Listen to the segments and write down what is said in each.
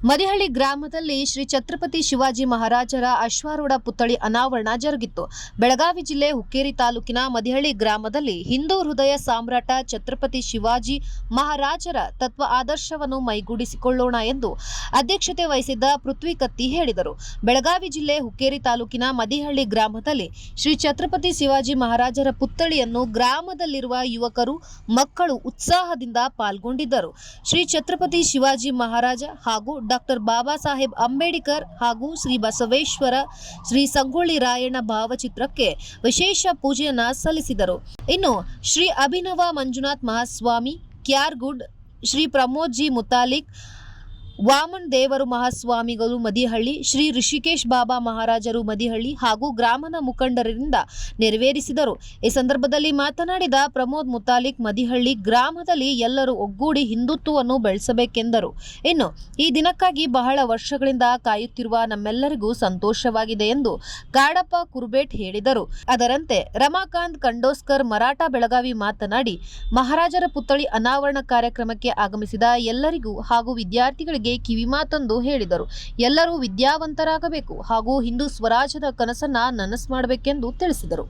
ಮದಿಹಳ್ಳಿ ಗ್ರಾಮದಲ್ಲಿ ಶ್ರೀ ಛತ್ರಪತಿ ಶಿವಾಜಿ ಮಹಾರಾಜರ ಅಶ್ವಾರೂಢ ಪುತ್ಥಳಿ ಅನಾವರಣ ಜರುಗಿತು. ಬೆಳಗಾವಿ ಜಿಲ್ಲೆ ಹುಕ್ಕೇರಿ ತಾಲೂಕಿನ ಮದಿಹಳ್ಳಿ ಗ್ರಾಮದಲ್ಲಿ ಹಿಂದೂ ಹೃದಯ ಸಾಮ್ರಾಟ ಛತ್ರಪತಿ ಶಿವಾಜಿ ಮಹಾರಾಜರ ತತ್ವ ಆದರ್ಶವನ್ನು ಮೈಗೂಡಿಸಿಕೊಳ್ಳೋಣ ಎಂದು ಅಧ್ಯಕ್ಷತೆ ವಹಿಸಿದ್ದ ಪೃಥ್ವಿ ಕತ್ತಿ ಹೇಳಿದರು. ಬೆಳಗಾವಿ ಜಿಲ್ಲೆ ಹುಕ್ಕೇರಿ ತಾಲೂಕಿನ ಮದಿಹಳ್ಳಿ ಗ್ರಾಮದಲ್ಲಿ ಶ್ರೀ ಛತ್ರಪತಿ ಶಿವಾಜಿ ಮಹಾರಾಜರ ಪುತ್ಥಳಿಯನ್ನು ಗ್ರಾಮದಲ್ಲಿರುವ ಯುವಕರು, ಮಕ್ಕಳು ಉತ್ಸಾಹದಿಂದ ಪಾಲ್ಗೊಂಡಿದ್ದರು. ಶ್ರೀ ಛತ್ರಪತಿ ಶಿವಾಜಿ ಮಹಾರಾಜ ಹಾಗೂ ಡಾಕ್ಟರ್ ಬಾಬಾ ಸಾಹೇಬ್ ಅಂಬೇಡ್ಕರ್ ಹಾಗೂ ಶ್ರೀ ಬಸವೇಶ್ವರ ಶ್ರೀ ಸಂಗೊಳ್ಳಿ ರಾಯಣ್ಣ ಭಾವಚಿತ್ರಕ್ಕೆ ವಿಶೇಷ ಪೂಜೆಯನ್ನ ಸಲ್ಲಿಸಿದರು. ಇನ್ನು ಶ್ರೀ ಅಭಿನವ ಮಂಜುನಾಥ್ ಮಹಾಸ್ವಾಮಿ ಕ್ಯಾರ್ಗುಡ್, ಶ್ರೀ ಪ್ರಮೋದ್ ಜಿ ಮುತಾಲಿಕ್, ವಾಮನ್ ದೇವರು ಮಹಾಸ್ವಾಮಿಗಳು ಮದಿಹಳ್ಳಿ, ಶ್ರೀ ಋಷಿಕೇಶ್ ಬಾಬಾ ಮಹಾರಾಜರು ಮದಿಹಳ್ಳಿ ಹಾಗೂ ಗ್ರಾಮದ ಮುಖಂಡರಿಂದ ನೆರವೇರಿಸಿದರು. ಈ ಸಂದರ್ಭದಲ್ಲಿ ಮಾತನಾಡಿದ ಪ್ರಮೋದ್ ಮುತಾಲಿಕ್, ಮದಿಹಳ್ಳಿ ಗ್ರಾಮದಲ್ಲಿ ಎಲ್ಲರೂ ಒಗ್ಗೂಡಿ ಹಿಂದುತ್ವವನ್ನು ಬೆಳೆಸಬೇಕೆಂದರು. ಇನ್ನು ಈ ದಿನಕ್ಕಾಗಿ ಬಹಳ ವರ್ಷಗಳಿಂದ ಕಾಯುತ್ತಿರುವ ನಮ್ಮೆಲ್ಲರಿಗೂ ಸಂತೋಷವಾಗಿದೆ ಎಂದು ಕಾಡಪ್ಪ ಕುರುಬೇಟ್ ಹೇಳಿದರು. ಅದರಂತೆ ರಮಾಕಾಂತ್ ಕಂಡೋಸ್ಕರ್ ಮರಾಠ ಬೆಳಗಾವಿ ಮಾತನಾಡಿ, ಮಹಾರಾಜರ ಪುತ್ಥಳಿ ಅನಾವರಣ ಕಾರ್ಯಕ್ರಮಕ್ಕೆ ಆಗಮಿಸಿದ ಎಲ್ಲರಿಗೂ ಹಾಗೂ ವಿದ್ಯಾರ್ಥಿಗಳಿಗೆ ಕಿವಿಮಾತೊಂದು ಹೇಳಿದರು. ಎಲ್ಲರೂ ವಿದ್ಯಾವಂತರಾಗಬೇಕು ಹಾಗೂ ಹಿಂದೂ ಸ್ವರಾಜ್ಯದ ಕನಸನ್ನ ನನಸು ಮಾಡಬೇಕೆಂದು ತಿಳಿಸಿದರು.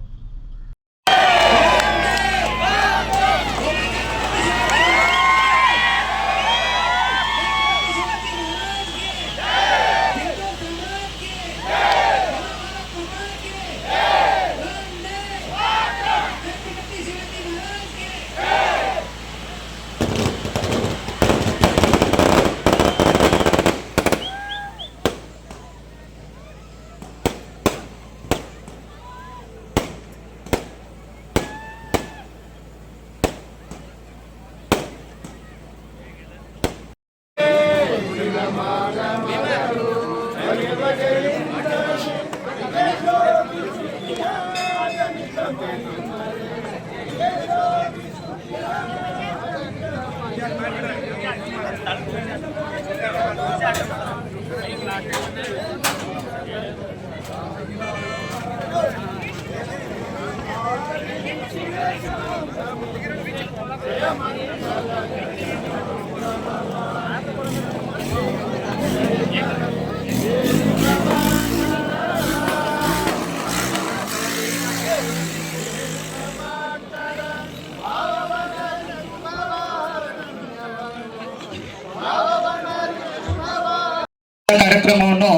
ಕಾರ್ಯಕ್ರಮವನ್ನು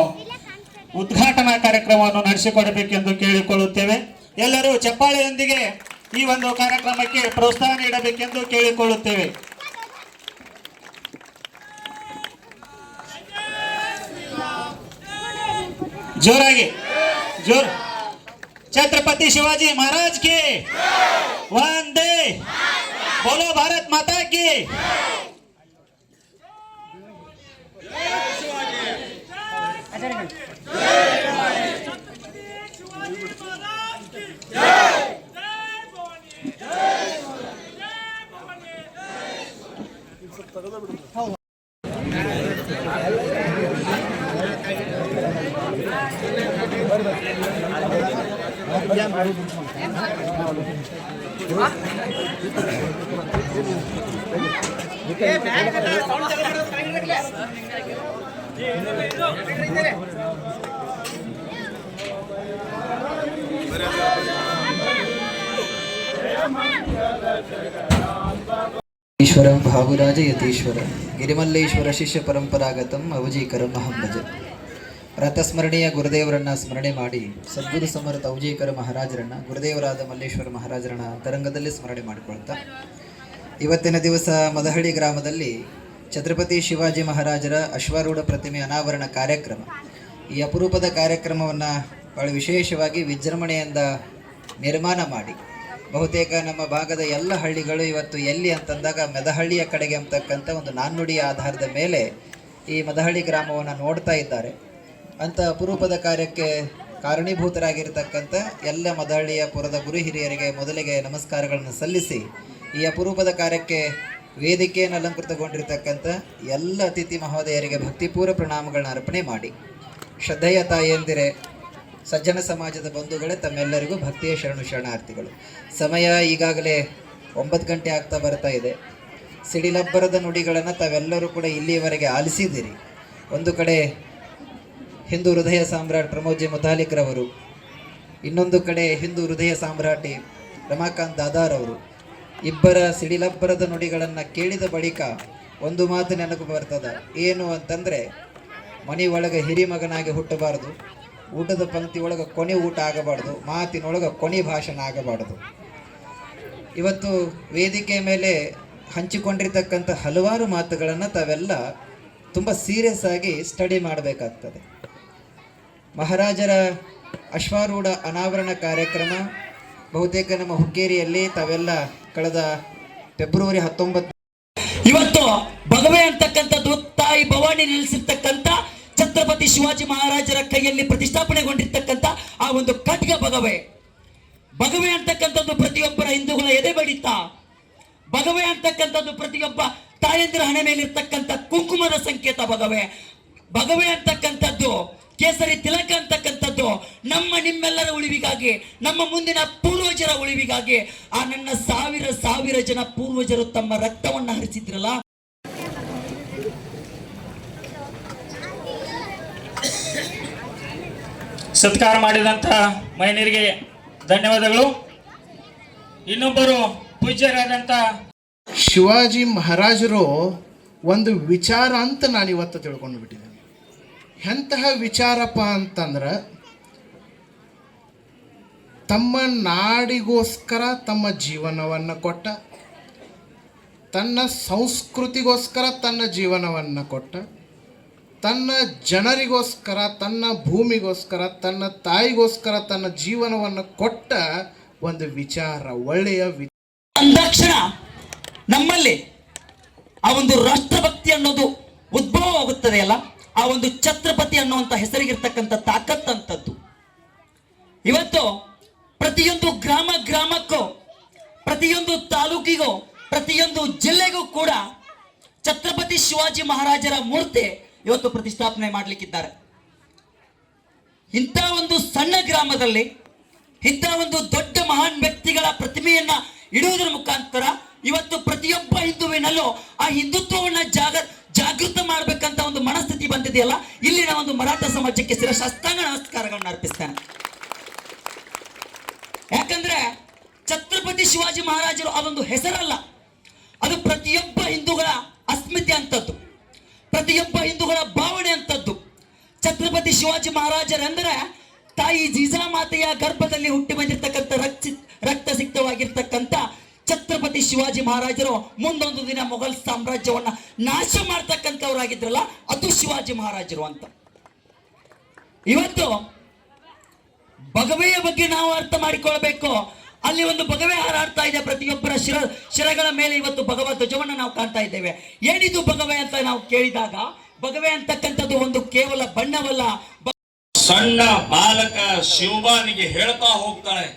ಉದ್ಘಾಟನಾ ಕಾರ್ಯಕ್ರಮವನ್ನು ನಡೆಸಿಕೊಡಬೇಕೆಂದು ಕೇಳಿಕೊಳ್ಳುತ್ತೇವೆ. ಎಲ್ಲರೂ ಚಪ್ಪಾಳೆಯೊಂದಿಗೆ ಈ ಒಂದು ಕಾರ್ಯಕ್ರಮಕ್ಕೆ ಪ್ರೋತ್ಸಾಹ ನೀಡಬೇಕೆಂದು ಕೇಳಿಕೊಳ್ಳುತ್ತೇವೆ. ಜೋರಾಗಿ ಛತ್ರಪತಿ ಶಿವಾಜಿ महाराज की वंदे, बोलो भारत माता की. ಈಶ್ವರಂ ಭಾಗುರಾಜ ಯತೀಶ್ವರ ಗಿರಿಮಲ್ಲೇಶ್ವರ ಶಿಷ್ಯ ಪರಂಪರಾಗತಂ ಅವಜೀಕರಂ ಅಹಂ ಭಜ. ರಥಸ್ಮರಣೀಯ ಗುರುದೇವರನ್ನ ಸ್ಮರಣೆ ಮಾಡಿ ಸದ್ಗುರು ಸಮರ್ಥ ಅವಜೀಕರ ಮಹಾರಾಜರನ್ನ, ಗುರುದೇವರಾದ ಮಲ್ಲೇಶ್ವರ ಮಹಾರಾಜರನ್ನ ಅಂತರಂಗದಲ್ಲಿ ಸ್ಮರಣೆ ಮಾಡಿಕೊಳ್ತಾ, ಇವತ್ತಿನ ದಿವಸ ಮದಹಳ್ಳಿ ಗ್ರಾಮದಲ್ಲಿ ಛತ್ರಪತಿ ಶಿವಾಜಿ ಮಹಾರಾಜರ ಅಶ್ವಾರೂಢ ಪ್ರತಿಮೆ ಅನಾವರಣ ಕಾರ್ಯಕ್ರಮ. ಈ ಅಪರೂಪದ ಕಾರ್ಯಕ್ರಮವನ್ನು ಬಹಳ ವಿಶೇಷವಾಗಿ ವಿಜೃಂಭಣೆಯಿಂದ ನಿರ್ಮಾಣ ಮಾಡಿ, ಬಹುತೇಕ ನಮ್ಮ ಭಾಗದ ಎಲ್ಲ ಹಳ್ಳಿಗಳು ಇವತ್ತು ಎಲ್ಲಿ ಅಂತಂದಾಗ ಮೆದಹಳ್ಳಿಯ ಕಡೆಗೆ ಅಂತಕ್ಕಂಥ ಒಂದು ನಾಣ್ಣುಡಿಯ ಆಧಾರದ ಮೇಲೆ ಈ ಮದಹಳ್ಳಿ ಗ್ರಾಮವನ್ನು ನೋಡ್ತಾ ಇದ್ದಾರೆ. ಅಂಥ ಅಪರೂಪದ ಕಾರ್ಯಕ್ಕೆ ಕಾರಣೀಭೂತರಾಗಿರ್ತಕ್ಕಂಥ ಎಲ್ಲ ಮದಹಳ್ಳಿಯ ಪುರದ ಗುರು ಹಿರಿಯರಿಗೆ ಮೊದಲಿಗೆ ನಮಸ್ಕಾರಗಳನ್ನು ಸಲ್ಲಿಸಿ, ಈ ಅಪರೂಪದ ಕಾರ್ಯಕ್ಕೆ ವೇದಿಕೆಯನ್ನು ಅಲಂಕೃತಗೊಂಡಿರ್ತಕ್ಕಂಥ ಎಲ್ಲ ಅತಿಥಿ ಮಹೋದಯರಿಗೆ ಭಕ್ತಿಪೂರ್ವ ಪ್ರಣಾಮಗಳನ್ನ ಅರ್ಪಣೆ ಮಾಡಿ, ಶ್ರದ್ಧೆಯ ತಾಯಂದಿರೆ, ಸಜ್ಜನ ಸಮಾಜದ ಬಂಧುಗಳೇ, ತಮ್ಮೆಲ್ಲರಿಗೂ ಭಕ್ತಿಯ ಶರಣಾರ್ಥಿಗಳು. ಸಮಯ ಈಗಾಗಲೇ 9 ಗಂಟೆ ಆಗ್ತಾ ಬರ್ತಾ ಇದೆ. ಸಿಡಿಲಬ್ಬರದ ನುಡಿಗಳನ್ನು ತಾವೆಲ್ಲರೂ ಕೂಡ ಇಲ್ಲಿಯವರೆಗೆ ಆಲಿಸಿದ್ದೀರಿ. ಒಂದು ಕಡೆ ಹಿಂದೂ ಹೃದಯ ಸಾಮ್ರಾಟ್ ಪ್ರಮೋದ್ ಜಿ ಮುತಾಲಿಕ್ರವರು, ಇನ್ನೊಂದು ಕಡೆ ಹಿಂದೂ ಹೃದಯ ಸಾಮ್ರಾಟಿ ರಮಾಕಾಂತ್ ದಾದಾರ್ ಅವರು. ಇಬ್ಬರ ಸಿಡಿಲಬ್ಬರದ ನುಡಿಗಳನ್ನು ಕೇಳಿದ ಬಳಿಕ ಒಂದು ಮಾತು ನೆನಪು ಬರ್ತದೆ. ಏನು ಅಂತಂದರೆ, ಮನೆ ಒಳಗೆ ಹಿರಿಮಗನಾಗಿ ಹುಟ್ಟಬಾರ್ದು, ಊಟದ ಪಂಕ್ತಿ ಒಳಗೆ ಕೊನೆ ಊಟ ಆಗಬಾರ್ದು, ಮಾತಿನೊಳಗೆ ಕೊನೆ ಭಾಷಣ ಆಗಬಾರ್ದು. ಇವತ್ತು ವೇದಿಕೆ ಮೇಲೆ ಹಂಚಿಕೊಂಡಿರ್ತಕ್ಕಂಥ ಹಲವಾರು ಮಾತುಗಳನ್ನು ತಾವೆಲ್ಲ ತುಂಬ ಸೀರಿಯಸ್ ಆಗಿ ಸ್ಟಡಿ ಮಾಡಬೇಕಾಗ್ತದೆ. ಮಹಾರಾಜರ ಅಶ್ವಾರೂಢ ಅನಾವರಣ ಕಾರ್ಯಕ್ರಮ ಬಹುತೇಕ ನಮ್ಮ ಹುಕ್ಕೇರಿಯಲ್ಲಿ ತಾವೆಲ್ಲ ಕಳೆದ ಫೆಬ್ರವರಿ 19 ಇವತ್ತು ಭಗವೆ ಅಂತಕ್ಕಂಥದ್ದು ತಾಯಿ ಭವಾನಿ ನಿಲ್ಲಿಸಿರ್ತಕ್ಕಂಥ ಛತ್ರಪತಿ ಶಿವಾಜಿ ಮಹಾರಾಜರ ಕೈಯಲ್ಲಿ ಪ್ರತಿಷ್ಠಾಪನೆಗೊಂಡಿರ್ತಕ್ಕಂಥ ಆ ಒಂದು ಖಡ್ಗ ಭಗವೆ. ಭಗವೆ ಅಂತಕ್ಕಂಥದ್ದು ಪ್ರತಿಯೊಬ್ಬರ ಹಿಂದೂಗಳ ಎದೆ ಬಡಿತ. ಭಗವೆ ಅಂತಕ್ಕಂಥದ್ದು ಪ್ರತಿಯೊಬ್ಬ ತಾಯಂದಿರ ಹಣೆ ಮೇಲಿರ್ತಕ್ಕಂಥ ಕುಂಕುಮದ ಸಂಕೇತ ಭಗವೆ. ಭಗವೆ ಅಂತಕ್ಕಂಥದ್ದು ಕೇಸರಿ ತಿಲಕ ಅಂತಕ್ಕಂಥದ್ದು ನಮ್ಮ ನಿಮ್ಮೆಲ್ಲರ ಉಳಿವಿಗಾಗಿ, ನಮ್ಮ ಮುಂದಿನ ಪೂರ್ವಜರ ಉಳಿವಿಗಾಗಿ. ಆ ನನ್ನ ಸಾವಿರ ಜನ ಪೂರ್ವಜರು ತಮ್ಮ ರಕ್ತವನ್ನು ಹರಿಸಿದ್ರಲ್ಲ, ಸತ್ಕಾರ ಮಾಡಿದಂಥ ಮಹಿಳೆಯರಿಗೆ ಧನ್ಯವಾದಗಳು. ಇನ್ನೊಬ್ಬರು ಪೂಜ್ಯರಾದಂಥ ಶಿವಾಜಿ ಮಹಾರಾಜರು ಒಂದು ವಿಚಾರ ಅಂತ ನಾನು ಇವತ್ತು ತಿಳ್ಕೊಂಡು ಬಿಟ್ಟಿದ್ದೇನೆ. ಎಂತಹ ವಿಚಾರಪ್ಪ ಅಂತಂದ್ರೆ, ತಮ್ಮ ನಾಡಿಗೋಸ್ಕರ ತಮ್ಮ ಜೀವನವನ್ನು ಕೊಟ್ಟ, ತನ್ನ ಸಂಸ್ಕೃತಿಗೋಸ್ಕರ ತನ್ನ ಜೀವನವನ್ನು ಕೊಟ್ಟ, ತನ್ನ ಜನರಿಗೋಸ್ಕರ, ತನ್ನ ಭೂಮಿಗೋಸ್ಕರ, ತನ್ನ ತಾಯಿಗೋಸ್ಕರ ತನ್ನ ಜೀವನವನ್ನು ಕೊಟ್ಟ ಒಂದು ವಿಚಾರ, ಒಳ್ಳೆಯ ಅಂದಾಕ್ಷಣ ನಮ್ಮಲ್ಲಿ ಆ ಒಂದು ರಾಷ್ಟ್ರಭಕ್ತಿ ಅನ್ನೋದು ಉದ್ಭವವಾಗುತ್ತದೆ ಅಲ್ಲ, ಆ ಒಂದು ಛತ್ರಪತಿ ಅನ್ನುವಂಥ ಹೆಸರಿಗಿರ್ತಕ್ಕಂಥ ತಾಕತ್ತಂಥದ್ದು. ಇವತ್ತು ಪ್ರತಿಯೊಂದು ಗ್ರಾಮಕ್ಕೂ, ಪ್ರತಿಯೊಂದು ತಾಲೂಕಿಗೂ, ಪ್ರತಿಯೊಂದು ಜಿಲ್ಲೆಗೂ ಕೂಡ ಛತ್ರಪತಿ ಶಿವಾಜಿ ಮಹಾರಾಜರ ಮೂರ್ತಿ ಇವತ್ತು ಪ್ರತಿಷ್ಠಾಪನೆ ಮಾಡಲಿಕ್ಕಿದ್ದಾರೆ. ಇಂಥ ಒಂದು ಸಣ್ಣ ಗ್ರಾಮದಲ್ಲಿ ಇಂಥ ಒಂದು ದೊಡ್ಡ ಮಹಾನ್ ವ್ಯಕ್ತಿಗಳ ಪ್ರತಿಮೆಯನ್ನ ಇಡುವುದರ ಮುಖಾಂತರ ಇವತ್ತು ಪ್ರತಿಯೊಬ್ಬ ಹಿಂದುವಿನಲ್ಲೂ ಆ ಹಿಂದುತ್ವವನ್ನ ಜಾಗೃತ ಮಾಡಬೇಕಂತ ಒಂದು ಮನಸ್ಥಿತಿ ಬಂದಿದೆಯಲ್ಲ, ಇಲ್ಲಿನ ಒಂದು ಮರಾಠ ಸಮಾಜಕ್ಕೆ ಶಿರಶಾಸ್ತ್ರಾಂಗ ನಮಸ್ಕಾರಗಳನ್ನು ಅರ್ಪಿಸ್ತೇನೆ. ಯಾಕಂದ್ರೆ ಛತ್ರಪತಿ ಶಿವಾಜಿ ಮಹಾರಾಜರು ಅದೊಂದು ಹೆಸರಲ್ಲ, ಅದು ಪ್ರತಿಯೊಬ್ಬ ಹಿಂದೂಗಳ ಅಸ್ಮಿತೆ ಅಂತದ್ದು, ಪ್ರತಿಯೊಬ್ಬ ಹಿಂದೂಗಳ ಭಾವನೆ ಅಂತದ್ದು. ಛತ್ರಪತಿ ಶಿವಾಜಿ ಮಹಾರಾಜರೆಂದರೆ ತಾಯಿ ಜೀಜಾಮಾತೆಯ ಗರ್ಭದಲ್ಲಿ ಹುಟ್ಟಿ ಬಂದಿರತಕ್ಕಂಥ ರಕ್ತ ಸಿಕ್ತವಾಗಿರ್ತಕ್ಕಂಥ ಛತ್ರಪತಿ ಶಿವಾಜಿ ಮಹಾರಾಜರು ಮುಂದೊಂದು ದಿನ ಮೊಘಲ್ ಸಾಮ್ರಾಜ್ಯವನ್ನ ನಾಶ ಮಾಡ್ತಕ್ಕಂಥವ್ರಾಗಿದ್ರಲ್ಲ, ಅದು ಶಿವಾಜಿ ಮಹಾರಾಜರು ಅಂತ. ಇವತ್ತು ಭಗವೆಯ ಬಗ್ಗೆ ನಾವು ಅರ್ಥ ಮಾಡಿಕೊಳ್ಬೇಕು. ಅಲ್ಲಿ ಒಂದು ಭಗವೆ ಹಾರಾಡ್ತಾ ಇದೆ, ಪ್ರತಿಯೊಬ್ಬರ ಶಿರಗಳ ಮೇಲೆ ಇವತ್ತು ಭಗವ ಧ್ವಜವನ್ನು ನಾವು ಕಾಣ್ತಾ ಇದ್ದೇವೆ. ಏನಿದು ಭಗವೆ ಅಂತ ನಾವು ಕೇಳಿದಾಗ, ಭಗವೆ ಅಂತಕ್ಕಂಥದ್ದು ಒಂದು ಕೇವಲ ಬಣ್ಣವಲ್ಲ. ಸಣ್ಣ ಬಾಲಕ ಶಿವಬಾನಿಗೆ ಹೇಳ್ತಾ ಹೋಗ್ತಾಳೆ,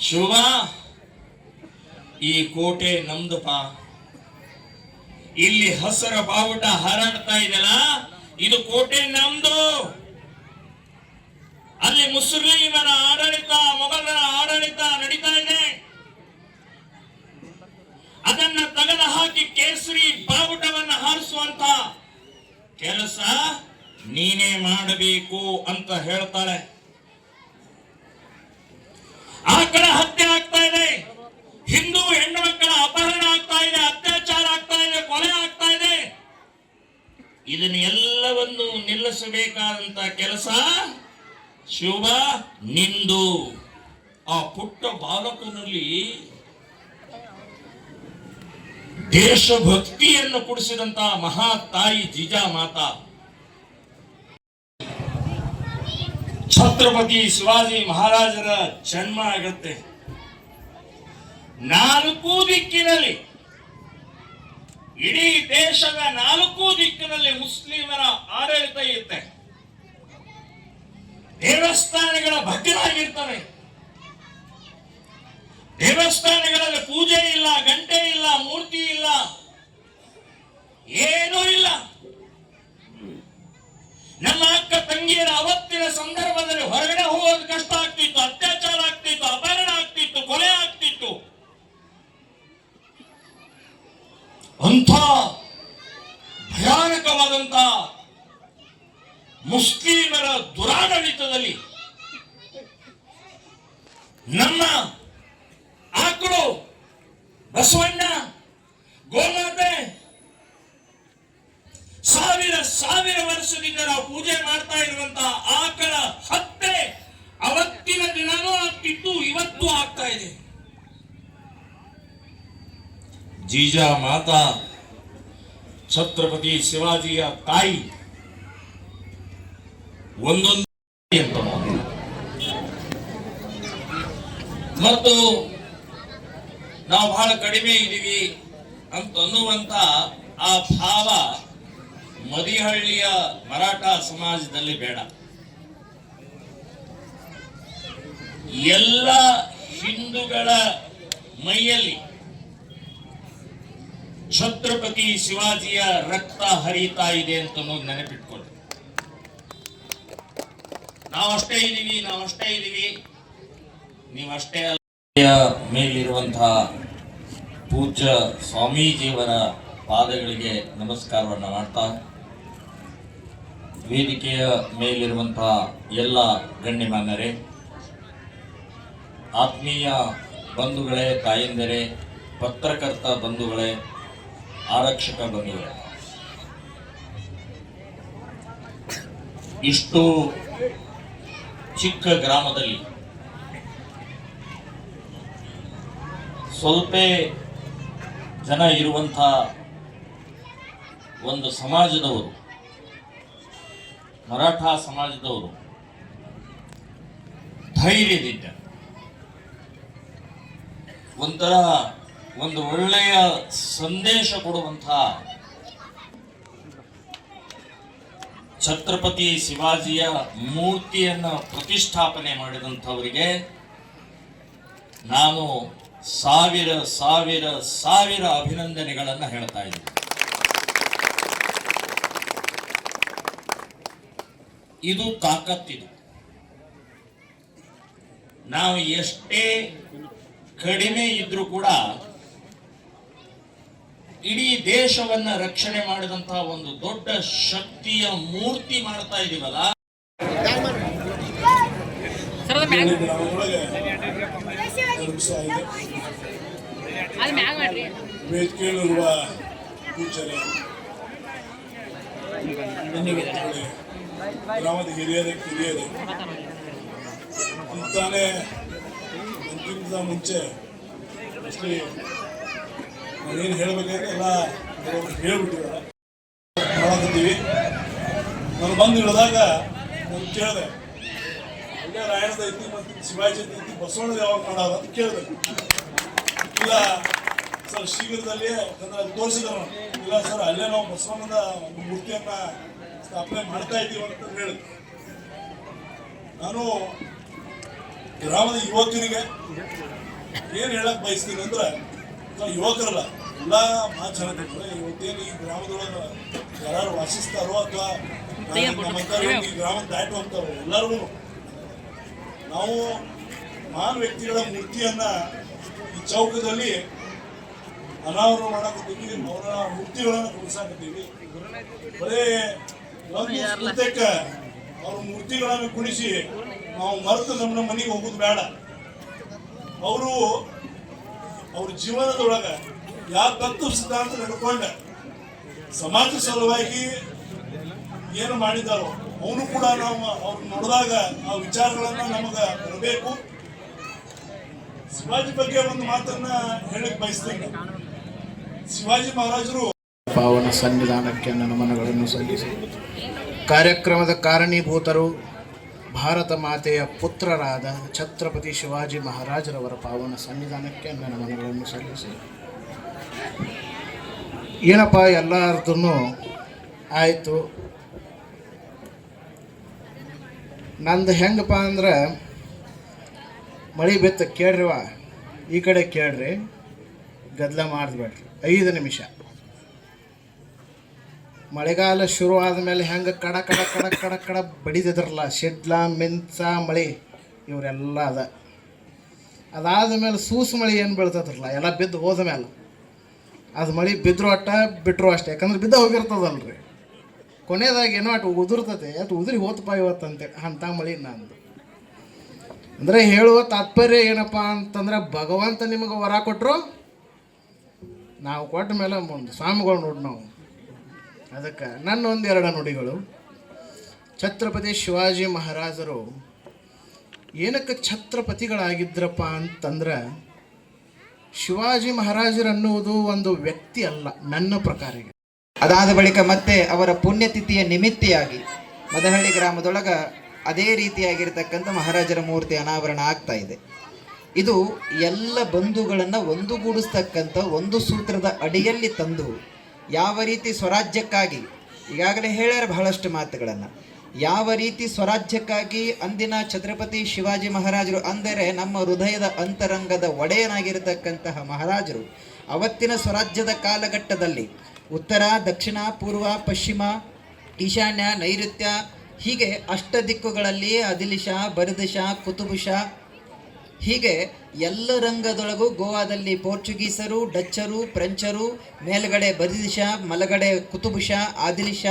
ಶಿವ, ಈ ಕೋಟೆ ನಮ್ದಪ್ಪ, ಇಲ್ಲಿ ಹಸರ ಬಾವುಟ ಹಾರಾಡ್ತಾ ಇದೆಯಲ್ಲ, ಇದು ಕೋಟೆ ನಮ್ದು. ಅಲ್ಲಿ ಮುಸ್ಲಿಮರ ಆಡಳಿತ, ಮೊಘಲರ ಆಡಳಿತ ನಡೀತಾ ಇದೆ. ಅದನ್ನ ತೆಗೆದು ಹಾಕಿ ಕೇಸರಿ ಬಾವುಟವನ್ನ ಹಾರಿಸುವಂತ ಕೆಲಸ ನೀನೇ ಮಾಡಬೇಕು ಅಂತ ಹೇಳ್ತಾಳೆ. ಆ ಕಡೆ ಹತ್ಯೆ ಆಗ್ತಾ ಇದೆ, ಹಿಂದೂ ಹೆಣ್ಣು ಮಕ್ಕಳ ಅಪಹರಣ ಆಗ್ತಾ ಇದೆ, ಅತ್ಯಾಚಾರ ಆಗ್ತಾ ಇದೆ, ಕೊಲೆ ಆಗ್ತಾ ಇದೆ. ಇದನ್ನ ಎಲ್ಲವನ್ನು ನಿಲ್ಲಿಸಬೇಕಾದಂತ ಕೆಲಸ ಶಿವ ನಿಂದು. ಆ ಪುಟ್ಟ ಬಾಲಕನಲ್ಲಿ ದೇಶಭಕ್ತಿಯನ್ನು ಕುಡಿಸಿದಂತ ಮಹಾ ತಾಯಿ ಜಿಜಾಮಾತಾ ಛತ್ರಪತಿ ಶಿವಾಜಿ ಮಹಾರಾಜರ ಜನ್ಮ ಆಗುತ್ತೆ. 4 ದಿಕ್ಕಿನಲ್ಲಿ, ಇಡೀ ದೇಶದ 4 ದಿಕ್ಕಿನಲ್ಲಿ ಮುಸ್ಲಿಮರ ಆಡಳಿತ ಇರುತ್ತೆ. ದೇವಸ್ಥಾನಗಳ ಭಕ್ತರಾಗಿರ್ತಾರೆ. ದೇವಸ್ಥಾನಗಳಲ್ಲಿ ಪೂಜೆ ಇಲ್ಲ, ಗಂಟೆ ಇಲ್ಲ, ಮೂರ್ತಿ ಇಲ್ಲ, ಏನೂ ಇಲ್ಲ. ನಮ್ಮ ಅಕ್ಕ ತಂಗಿಯರ ಅವತ್ತಿನ ಸಂದರ್ಭದಲ್ಲಿ ಹೊರಗಡೆ ಹೋಗೋದು ಕಷ್ಟ ಆಗ್ತಿತ್ತು, ಅತ್ಯಾಚಾರ ಆಗ್ತಿತ್ತು, ಅಪಹರಣ ಆಗ್ತಿತ್ತು, ಕೊಲೆ ಆಗ್ತಿತ್ತು. ಅಂಥ ಭಯಾನಕ ಇರುವಂತ ಮುಸ್ಲಿಮರ ದುರಾಡಳಿತದಲ್ಲಿ ನಮ್ಮ ಆಕಳು ಬಸವಣ್ಣ ಗೋಮಾತೆ ಸಾವಿರ ವರ್ಷದಿಂದ ನಾವು ಪೂಜೆ ಮಾಡ್ತಾ ಇರುವಂತಹ ಆಕಳ ಹತ್ಯೆ ಅವತ್ತಿನ ದಿನನೂ ಆಗ್ತಿತ್ತು, ಇವತ್ತು ಆಗ್ತಾ ಇದೆ. ಜೀಜಾ ಮಾತಾ ಛತ್ರಪತಿ ಶಿವಾಜಿಯ ತಾಯಿ ಒಂದೊಂದು ಅಂತ ಮತ್ತು ನಾವು ಬಹಳ ಕಡಿಮೆ ಇದೀವಿ ಅಂತ ಅನ್ನುವಂತ ಆ ಭಾವ ಮದಿಹಳ್ಳಿಯ ಮರಾಠ ಸಮಾಜದಲ್ಲಿ ಬೇಡ. ಎಲ್ಲ ಹಿಂದೂಗಳ ಮೈಯಲ್ಲಿ ಛತ್ರಪತಿ ಶಿವಾಜಿಯ ರಕ್ತ ಹರಿತಾ ಇದೆ ಅಂತ ನೆನಪಿಟ್ಕೊಳ್ಳಿ. ನಾವಷ್ಟೇ ಇದೀವಿ, ನೀವಷ್ಟೇ ಮೇಲಿರುವಂತಹ ಪೂಜ್ಯ ಸ್ವಾಮೀಜಿಯವರ ಪಾದಗಳಿಗೆ ನಮಸ್ಕಾರವನ್ನ ಮಾಡ್ತಾ, ವೇದಿಕೆಯ ಮೇಲಿರುವಂತಹ ಎಲ್ಲ ಗಣ್ಯಮಾನ್ಯರೇ, ಆತ್ಮೀಯ ಬಂಧುಗಳೇ, ತಾಯಂದಿರೇ, ಪತ್ರಕರ್ತ ಬಂಧುಗಳೇ, ಆರಕ್ಷಕ ಬಂಧುಗಳೇ, ಇಷ್ಟು ಚಿಕ್ಕ ಗ್ರಾಮದಲ್ಲಿ ಸ್ವಲ್ಪ ಜನ ಇರುವಂಥ ಒಂದು ಸಮಾಜದವರು, ಮರಾಠ ಸಮಾಜದವರು ಧೈರ್ಯದಿಂದ ಒಂಥರ ಒಂದು ಒಳ್ಳೆಯ ಸಂದೇಶ ಕೊಡುವಂತಹ ಛತ್ರಪತಿ ಶಿವಾಜಿಯ ಮೂರ್ತಿಯನ್ನ ಪ್ರತಿಷ್ಠಾಪನೆ ಮಾಡಿದಂಥವರಿಗೆ ನಾನು ಸಾವಿರ ಸಾವಿರ ಸಾವಿರ ಅಭಿನಂದನೆಗಳನ್ನು ಹೇಳ್ತಾ ಇದ್ದೀನಿ. ಇದು ತಾಕತ್ತಿದು. ನಾವು ಎಷ್ಟೇ ಕಡಿಮೆ ಇದ್ರೂ ಕೂಡ ಇಡೀ ದೇಶವನ್ನ ರಕ್ಷಣೆ ಮಾಡಿದಂತಹ ಒಂದು ದೊಡ್ಡ ಶಕ್ತಿಯ ಮೂರ್ತಿ ಮಾಡ್ತಾ ಇದೀವಲ್ಲ. ವೇದಿಕೆಯಲ್ಲಿರುವ ಪೂಜ್ಯರೇ, ಗ್ರಾಮದ ಹಿರಿಯರೇ, ಇಂತಾನೆ ಅಂತಿಮದ ಮುಂಚೆ ಅಷ್ಟೇ ನಾನೇನು ಹೇಳ್ಬೇಕಾದ್ರೆ ಎಲ್ಲ ಹೇಳ್ಬಿಟ್ಟಿದ್ದಾರೆ ಮಾಡಕತ್ತೀವಿ. ನಾನು ಬಂದು ಇಳಿದಾಗ ನಾನು ಕೇಳಿದೆ, ಅಲ್ಲೇ ರಾಯಣದ ಐತಿ ಮತ್ತು ಶಿವಾಜಿ ಐತಿ, ಬಸವಣ್ಣದ ಯಾವಾಗ ಮಾಡೋದು ಅಂತ ಕೇಳಿದೆ. ಇಲ್ಲ ಸರ್, ಶೀಘ್ರದಲ್ಲಿ ತೋರಿಸಿದ್ರು. ಇಲ್ಲ ಸರ್, ಅಲ್ಲೇ ನಾವು ಬಸವಣ್ಣನ ಒಂದು ಮೂರ್ತಿಯನ್ನ ಸ್ಥಾಪನೆ ಮಾಡ್ತಾ ಇದ್ದೀವಿ ಅಂತ ಹೇಳಿದೆ. ನಾನು ಗ್ರಾಮದ ಯುವಕರಿಗೆ ಏನು ಹೇಳಕ್ ಬಯಸ್ತೀನಿ ಅಂದ್ರೆ, ಯುವಕರಲ್ಲ, ಎಲ್ಲ ಮಾತಾಡ್ತಾರೆ. ಇವತ್ತೇನು ಈ ಗ್ರಾಮದೊಳಗೆ ಯಾರು ವಾಸಿಸ್ತಾರೋ ಅಥವಾ ಈ ಗ್ರಾಮ ದಾಟು ಅಂತಾರೋ ಎಲ್ಲರಿಗೂ ನಾವು ಮಹಾನ್ ವ್ಯಕ್ತಿಗಳ ಮೂರ್ತಿಯನ್ನ ಈ ಚೌಕದಲ್ಲಿ ಅನಾವರಣ ಮಾಡಕತ್ತೀವಿ, ಅವರ ಮೂರ್ತಿಗಳನ್ನು ಕುಣಿಸಾಕತ್ತೀವಿ. ಬರೇ ಪ್ರತ್ಯೇಕ ಅವ್ರ ಮೂರ್ತಿಗಳನ್ನು ಕುಣಿಸಿ ನಾವು ಮರೆತು ನಮ್ಮ ಮನೆಗೆ ಹೋಗೋದು ಬೇಡ. ಅವರು ಅವ್ರ ಜೀವನದೊಳಗ ಯಾವ ತತ್ವ ಸಿದ್ಧಾಂತ ನಡ್ಕೊಂಡ ಸಮಾಜ ಸಲುವಾಗಿ ಏನು ಮಾಡಿದಾರೋ ಅವನು ಕೂಡ ನಾವು ಅವ್ರು ನೋಡಿದಾಗ ಆ ವಿಚಾರಗಳನ್ನ ನಮಗ ಬರಬೇಕು. ಶಿವಾಜಿ ಬಗ್ಗೆ ಒಂದು ಮಾತನ್ನ ಹೇಳಕ್ ಬಯಸ್ತೇನೆ. ಶಿವಾಜಿ ಮಹಾರಾಜರು ಪಾವನ ಸನ್ನಿಧಾನಕ್ಕೆ ನಮನಗಳನ್ನು ಸಲ್ಲಿಸಿ ಕಾರ್ಯಕ್ರಮದ ಕಾರಣೀಭೂತರು ಭಾರತ ಮಾತೆಯ ಪುತ್ರರಾದ ಛತ್ರಪತಿ ಶಿವಾಜಿ ಮಹಾರಾಜರವರ ಪಾವನ ಸನ್ನಿಧಾನಕ್ಕೆ ನಮನಗಳನ್ನು ಸಲ್ಲಿಸಿ, ಏನಪ್ಪ ಎಲ್ಲರದೂ ಆಯಿತು. ನಂದು ಹೆಂಗಪ್ಪ ಅಂದ್ರೆ, ಮಳೆ ಬೆತ್ತ ಕೇಳ್ರಿವ, ಈ ಕಡೆ ಕೇಳ್ರಿ, ಗದ್ದಲ ಮಾಡಿದ್ಬೇಡ್ರಿ. 5 ನಿಮಿಷ. ಮಳೆಗಾಲ ಶುರು ಆದಮೇಲೆ ಹೆಂಗೆ ಕಡ ಕಡ ಕಡ ಕಡ ಕಡ ಬಡಿದಿದ್ರಲ್ಲ, ಶಿಡ್ಲ ಮಿಂಚ ಮಳೆ ಇವರೆಲ್ಲ ಅದಾದ ಮೇಲೆ ಸೂಸು ಮಳೆ ಏನು ಬೀಳ್ತದ್ರಲ್ಲ, ಎಲ್ಲ ಬಿದ್ದು ಹೋದ ಮೇಲೆ ಅದು ಮಳೆ ಬಿದ್ದರೂ ಅಟ್ಟ ಬಿಟ್ಟರು ಅಷ್ಟೇ, ಯಾಕಂದ್ರೆ ಬಿದ್ದ ಹೋಗಿರ್ತದಲ್ರಿ. ಕೊನೆಯದಾಗಿ ಏನೋ ಅటు ಉದುರ್ತತೆ ಅటు ಉದುರಿ ಹೋತಪ್ಪ ಇವತ್ತಂತೇಳಿ ಅಂಥ ಮಳೆ ನಂದು. ಅಂದರೆ ಹೇಳುವ ತಾತ್ಪರ್ಯ ಏನಪ್ಪ ಅಂತಂದ್ರೆ ಭಗವಂತ ನಿಮಗೆ ವರ ಕೊಟ್ಟರು, ನಾವು ಕೊಟ್ಟ ಮೇಲೆ ಒಂದು ಸ್ವಾಮಿಗಳು ನೋಡಿ ನಾವು. ಅದಕ್ಕೆ ನನ್ನ ಒಂದೆರಡು ನುಡಿಗಳು. ಛತ್ರಪತಿ ಶಿವಾಜಿ ಮಹಾರಾಜರು ಏನಕ್ಕೆ ಛತ್ರಪತಿಗಳಾಗಿದ್ರಪ್ಪ ಅಂತಂದ್ರೆ, ಶಿವಾಜಿ ಮಹಾರಾಜರನ್ನುವುದು ಒಂದು ವ್ಯಕ್ತಿ ಅಲ್ಲ ನನ್ನ ಪ್ರಕಾರ. ಅದಾದ ಬಳಿಕ ಮತ್ತೆ ಅವರ ಪುಣ್ಯತಿಥಿಯ ನಿಮಿತ್ತಿಯಾಗಿ ಮದಹಳ್ಳಿ ಗ್ರಾಮದೊಳಗೆ ಅದೇ ರೀತಿಯಾಗಿರ್ತಕ್ಕಂಥ ಮಹಾರಾಜರ ಮೂರ್ತಿ ಅನಾವರಣ ಆಗ್ತಾ ಇದೆ. ಇದು ಎಲ್ಲ ಬಂಧುಗಳನ್ನು ಒಂದುಗೂಡಿಸ್ತಕ್ಕಂಥ ಒಂದು ಸೂತ್ರದ ಅಡಿಯಲ್ಲಿ ತಂದು ಯಾವ ರೀತಿ ಸ್ವರಾಜ್ಯಕ್ಕಾಗಿ, ಈಗಾಗಲೇ ಹೇಳ್ಯಾರ ಬಹಳಷ್ಟು ಮಾತುಗಳನ್ನು, ಯಾವ ರೀತಿ ಸ್ವರಾಜ್ಯಕ್ಕಾಗಿ ಅಂದಿನ ಛತ್ರಪತಿ ಶಿವಾಜಿ ಮಹಾರಾಜರು ಅಂದರೆ ನಮ್ಮ ಹೃದಯದ ಅಂತರಂಗದ ಒಡೆಯನಾಗಿರತಕ್ಕಂತಹ ಮಹಾರಾಜರು ಅವತ್ತಿನ ಸ್ವರಾಜ್ಯದ ಕಾಲಘಟ್ಟದಲ್ಲಿ ಉತ್ತರ, ದಕ್ಷಿಣ, ಪೂರ್ವ, ಪಶ್ಚಿಮ, ಈಶಾನ್ಯ, ನೈಋತ್ಯ ಹೀಗೆ ಅಷ್ಟ ದಿಕ್ಕುಗಳಲ್ಲಿ ಅದಿಲಿಶ, ಬರದಿಶ, ಕುತುಬುಷ ಹೀಗೆ ಎಲ್ಲ ರಂಗದೊಳಗೂ ಗೋವಾದಲ್ಲಿ ಪೋರ್ಚುಗೀಸರು, ಡಚ್ಚರು, ಫ್ರೆಂಚರು, ಮೇಲ್ಗಡೆ ಬರಿದಿಶ, ಮಲಗಡೆ ಕುತುಬುಷ, ಆದಿಲಿಶ,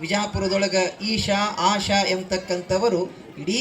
ವಿಜಾಪುರದೊಳಗೆ ಈಶಾ, ಆಶಾ ಎಂಬತಕ್ಕಂಥವರು ಇಡೀ